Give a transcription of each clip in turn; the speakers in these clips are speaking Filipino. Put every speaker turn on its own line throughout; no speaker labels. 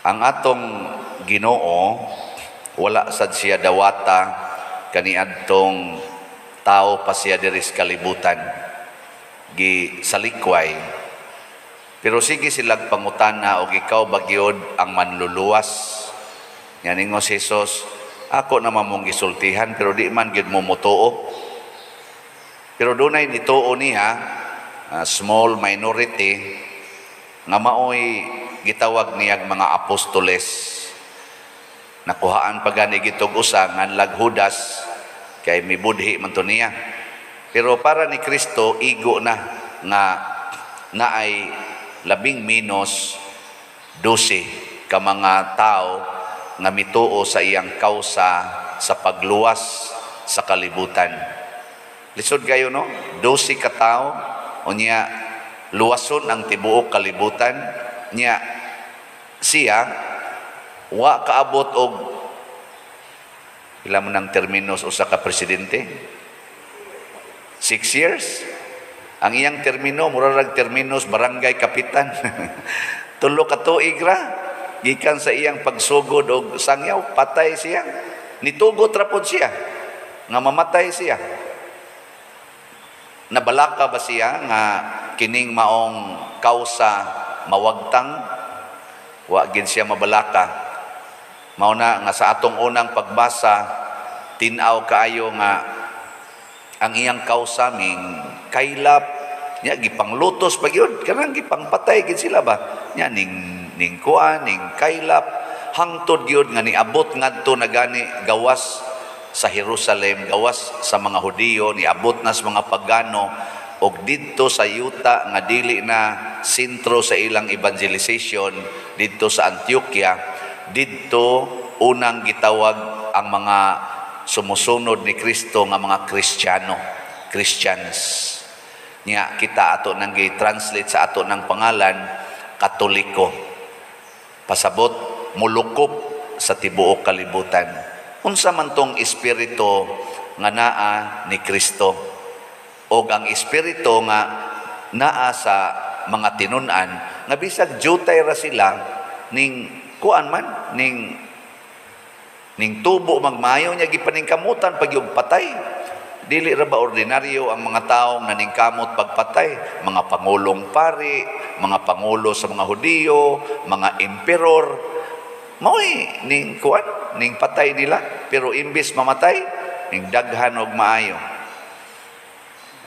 Ang atong Ginoo wala sad siya dawata kaniadtong tao pa siya diri sa kalibutan gi salikway. Pero sige silang pangutana og ikaw ba gyud ang manluluwas? Yan ingos Jesus, ako naman mong gisultihan pero di man gyud mo mutuo. Pero dunay nituo niya, small minority nga maoy gitawag niyag mga apostoles. Nakuhaan pa gani gitog usa nganlag Judas kay mibudhi man to niya. Pero para ni Kristo igo na nga naay 12 ka mga tao nga mituo sa iyang kausa sa pagluwas sa kalibutan. Lisod kayo no? 12 ka tao unya luwason ang tibuok kalibutan nya siya wa kaabot og ilan man ang terminos usa ka presidente 6 years ang iyang termino murag terminos barangay kapitan 3 ka tuig ra gikan sa iyang pagsugod og sangyaw patay siya nitugot ra pod siya nga mamatay siya. Nabalaka ba siya nga kining maong kausa mawagtang? Wa gid siya mabalaka. Mao na nga sa atong unang pagbasa tin-aw kaayo nga ang iyang kausa ming kaylap nya gipanglutos pa gyud kanang gipangpatay gid sila ba nya ning kuan ning kaylap hangtod gyud nga niabot ngadto na gani gawas sa Jerusalem, gawas sa mga Hudiyo, niabot na sa mga pagano, og didto sa yuta nga dili na sentro sa ilang evangelization, didto sa Antioquia, didto unang gitawag ang mga sumusunod ni Kristo nga mga Kristiyano, Christians. Nya kita ato nang gi-translate sa ato ng pangalan, Katoliko. Pasabot, mulukop sa tibuok kalibutan. Unsa man tong espiritu nga naa ni Kristo o ang espiritu nga naa sa mga tinun-an nga bisag jutay ra sila ning kuan man ning tubo magmayo nya gipaningkamutan pag yung patay. Dili ra ba ordinaryo ang mga taong naningkamot pagpatay, mga pangulong pari, mga pangulo sa mga Hudiyo, mga emperor. Mao'y ning kuan, ning patay nila, pero imbis mamatay, ning daghan og maayo.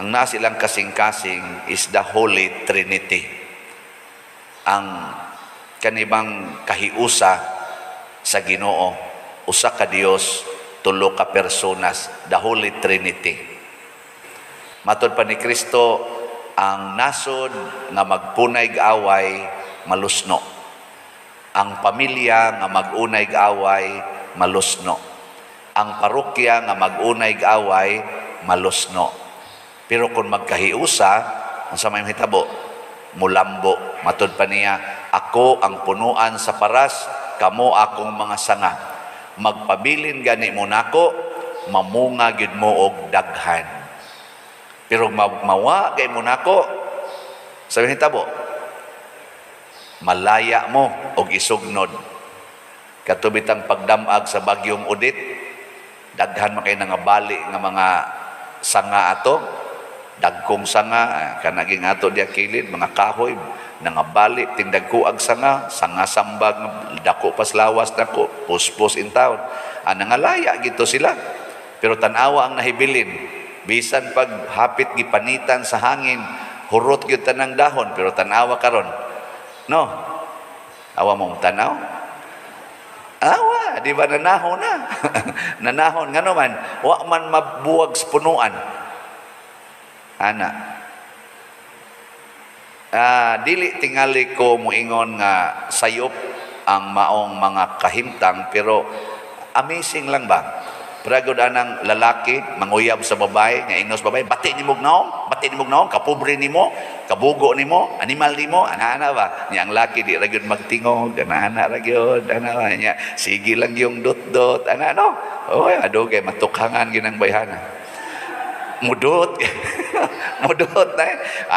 Ang nasilang kasing-kasing is the Holy Trinity. Ang kanibang kahiusa sa Ginoo, usa ka Dios, 3 ka personas, the Holy Trinity. Matod pa ni Kristo, ang nasod nga magpunay away malusno. Ang pamilya nga mag-unay away malusno. Ang parokya nga mag-unay away malusno. Pero kung magkahiusa, ang sa may hitabo, mulambo. Matod pa niya, ako ang punuan sa paras, kamo akong mga sanga. Magpabilin gani mo nako, mamunga gid mo og daghan. Pero mawa gay mo nako, sa may hitabo, malaya mo og isugnod. Katubitang pagdamag sa bagyong Udit, daghan man kay nangabali nga mga sanga ato, dagkong sanga kanaging ato diya kilid, mga kahoy nangabali ting dagkuag sanga sambag dako pas lawas dako puspos in town. Nangalaya gito sila. Pero tanawa ang nahibilin, bisan pag hapit gipanitan sa hangin, hurot gyud tanang dahon, pero tanawa karon. No? Awa mong tanaw? Awa, di ba nanahon na? Nanahon. Nga naman, wa man mabuwag sa punuan. Ana. Dili tingali ko muingon nga sayop ang maong mga kahimtang, pero amazing lang ba? Pragod anang lalaki manguyab sa babae nga ingnos babae, bati ni mog naong, kapobre nimo, kabugo nimo, animal nimo, ana ba? Nya ang laki di ra gyud magtingog, ana ra gyud, ana ba nya sige lang yung dot-dot, ana no. Oy, adugay matukhangan ginang bayhana. mudot. Mudot na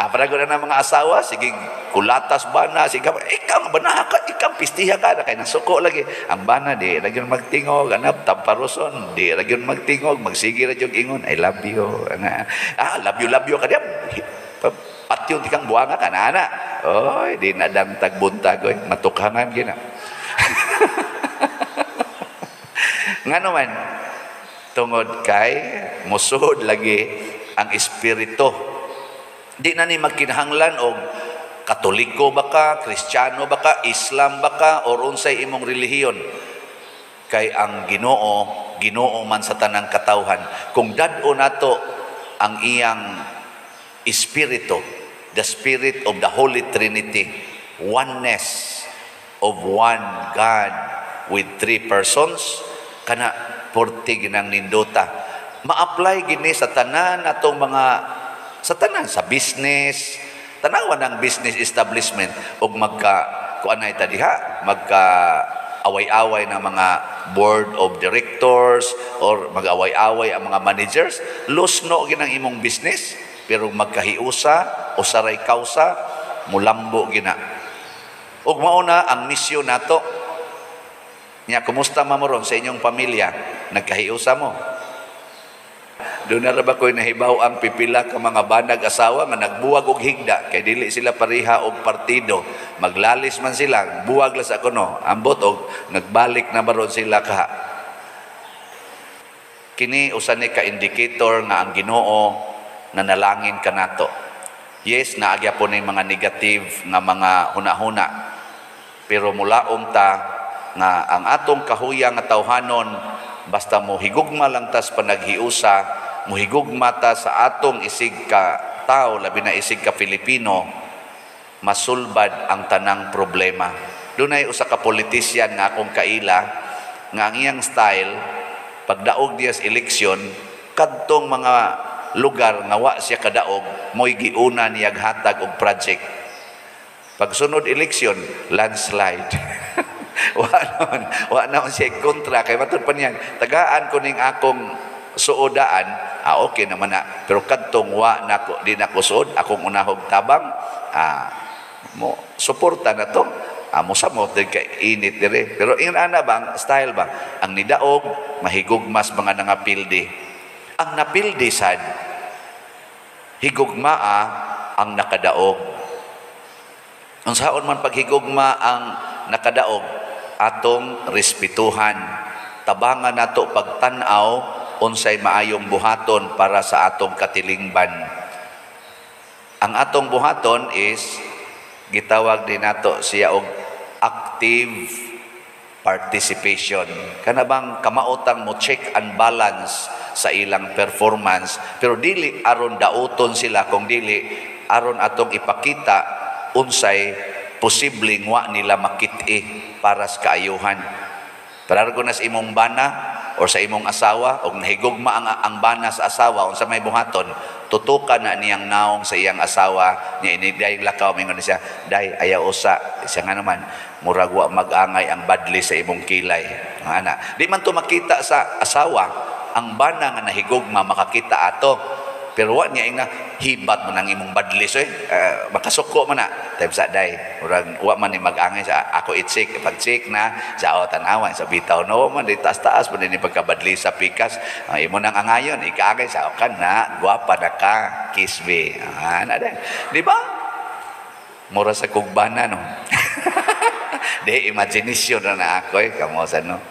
para ko na mga asawa, sige kulatas bana, sige ikaw bana ka, ikaw pistiha ka na kay nasuko lagi. Ang bana di lagi magtingog, anap tamparuson, di lagi magtingog, magsige ra jud ingon, I love you. Love you ka diya. Patyon ti kang buanga ka na ana. Oy, di nadang tagbuntag oy, matukhangan gina. Nga naman, tungod kay musod lagi ang espiritu. Di na ni magkinahanglan og Katoliko ba ka, Kristiyano ba ka, Islam ba ka, or unsay imong relihiyon. Kay ang Ginoo man sa tanang katawhan. Kung dad-o nato ang iyang espiritu, the Spirit of the Holy Trinity, oneness of one God with three persons, kana porti ginang nindota. Ma-apply gini sa tanan atong mga sa tanan sa business, tanawan ng business establishment ug kuanay ta diha, magka away-away ng mga board of directors or mag-away-away ang mga managers, lusno ginang imong business pero magkahiusa o saray kausa mulambo gina. Ug mao na ang misyon nato. Nya kumusta mamoron sa inyong pamilya? Nagkahiusa mo? Doon na ba ko'y nahibaw ang pipila ka mga banag asawa nga nagbuwag og higda kay dili sila pariha og partido, maglalis man sila, buwag la sa kuno, ambot og nagbalik na maron sila ka. Kini usa ni ka indicator nga ang Ginoo nanalangin kanato. Yes, naagya po ni mga negative nga mga hunahuna, pero mulaong ta nga ang atong kahuyang nga tawhanon basta mo higugma lang tas panaghiusa, muhigugma ta sa atong isig ka tao, labi na isig ka Pilipino, masulbad ang tanang problema. Dunay usa ka politisyan nga akong kaila nga ang iyang style pagdaog diya sa eleksyon kadtong mga lugar nga wa siya kadaog mo'y giuna niyag hatag og project. Pagsunod eleksyon, landslide. wa naman siya kontra kay matud pa niyan tagaan ko ning akong suodaan, okay naman na, pero kadtong wa nako di nako suod akong unahog tabang, mo suporta na to, mo sa mo kay init dire, pero ingana bang style ba ang nidaog mahigugmas mga nangapildi, ang napildi sad higugmaa ang nakadaog. Unsaon man paghigugma ang nakadaog, atong respetuhan, tabangan nato pagtan-aw unsay maayong buhaton para sa atong katilingban. Ang atong buhaton is gitawag din nato siya og active participation. Kana bang kamautang mo check and balance sa ilang performance, pero dili aron dauton sila, kung dili aron atong ipakita unsay posibleng wa nila makit-i para sa kaayuhan. Para ko na sa imong bana o sa imong asawa, o nahigugma ang bana sa asawa, o sa may buhaton, tutukan na niyang naong sa iyang asawa, niya inidayang lakaw, mingon siya, day, ayaw usa, siya nga naman, murag wa mag-angay ang badli sa imong kilay. Di man to makita sa asawa, ang bana nga nahigugma makakita ato, pero wa niya ina hibat man ang imong badlis makasuko man na time sa day urang wa man ni mag-angay sa ako itsik pag-check na sa tanawan sa bitaw no man di taas-taas man ni pagkabadli sa pikas imo nang angayon ikaagay sa kan na gwapa na ka kisbe di ba mura sa kugbana no di imagination na ako kamo sa no,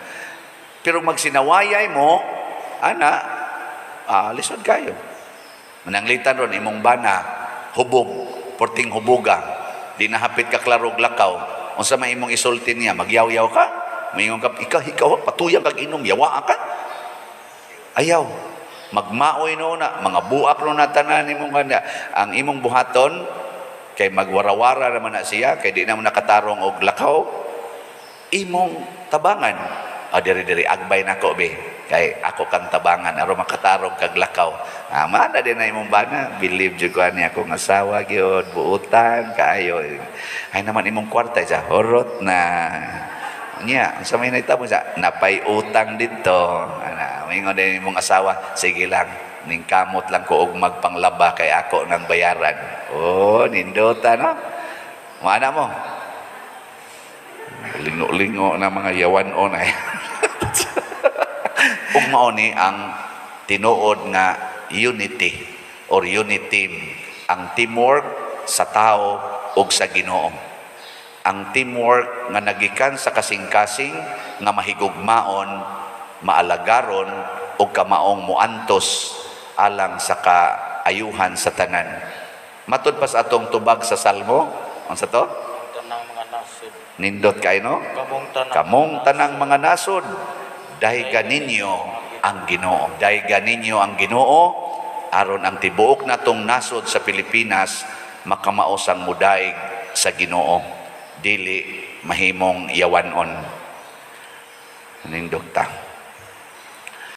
pero magsinawayay mo lisod kayo. Mananglitan ron imong bana hubog, porting hubuga, di nahapit ka klarog lakaw, unsa may imong isulti niya, magyaw-yaw ka, maingon ka, ikaw patuyang kag inom, yawa ka, ayaw, magmaoy no na, mga buak no na tanan imong ganda, ang imong buhaton, kay magwarawara naman na siya, kay di naman nakatarong og lakaw, imong tabangan, diri-diri agbay nako be, kay ako kang tabangan aron makatarong kag lakaw. Mana din na imong bana, believe jud ko ani akong asawa gyud, buutan kaayo. Ay naman imong kwarta sa horot na. Nya, sa may naitabo sa napay utang dito. Mingon din imong asawa, sige lang, ning kamot lang ko og magpanglaba kay ako ng bayaran. Oh, nindota no? Mana mo? Lingo-lingo na mga yawan-on ay. Ug mao ni ang tinuod nga unity or unity team, ang teamwork sa tao ug sa Ginoo. Ang teamwork nga nagikan sa kasing-kasing nga mahigugmaon, maalagaron ug kamaong muantos alang sa kaayuhan sa tanan. Matud pa sa atong tubag sa Salmo, unsa to?
Tanang mga nasod.
Nindot kay no? Kamong tanang mga nasod, dahigan ninyo ang Ginoo. Dahigan ninyo ang Ginoo aron ang tibuok natong nasod sa Pilipinas makamaosang mudaig sa Ginoo, dili mahimong yawanon. Nindot ta.